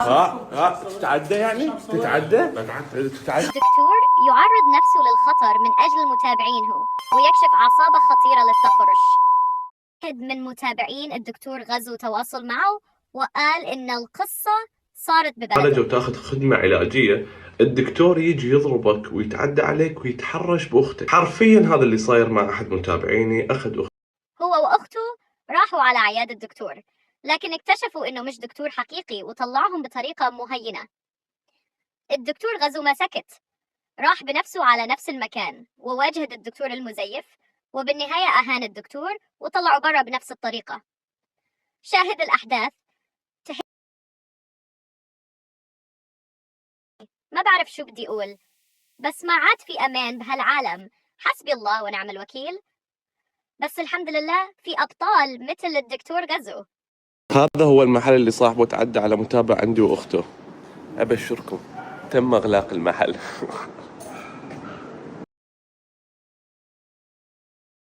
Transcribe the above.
تتعدى يعني؟ تتعدى؟ الدكتور يعرض نفسه للخطر من أجل متابعينه ويكشف عصابة خطيرة للتخرش. واحد من متابعين الدكتور غزو تواصل معه وقال إن القصة صارت ببلده. لو تاخذ خدمة علاجية الدكتور يجي يضربك ويتعدى عليك ويتحرش بأختك. حرفيا هذا اللي صاير مع أحد متابعيني. أخذ أختي هو وأخته راحوا على عيادة الدكتور، لكن اكتشفوا إنه مش دكتور حقيقي وطلعهم بطريقة مهينة. الدكتور غزو ما سكت، راح بنفسه على نفس المكان وواجه الدكتور المزيف، وبالنهاية أهان الدكتور وطلعوا برا بنفس الطريقة. شاهد الأحداث ما بعرف شو بدي أقول، بس ما عاد في أمان بهالعالم، حسبي الله ونعم الوكيل. بس الحمد لله في أبطال مثل الدكتور غزو. هذا هو المحل اللي صاحبه تعدى على متابع عندي وأخته. أبشركم تم إغلاق المحل.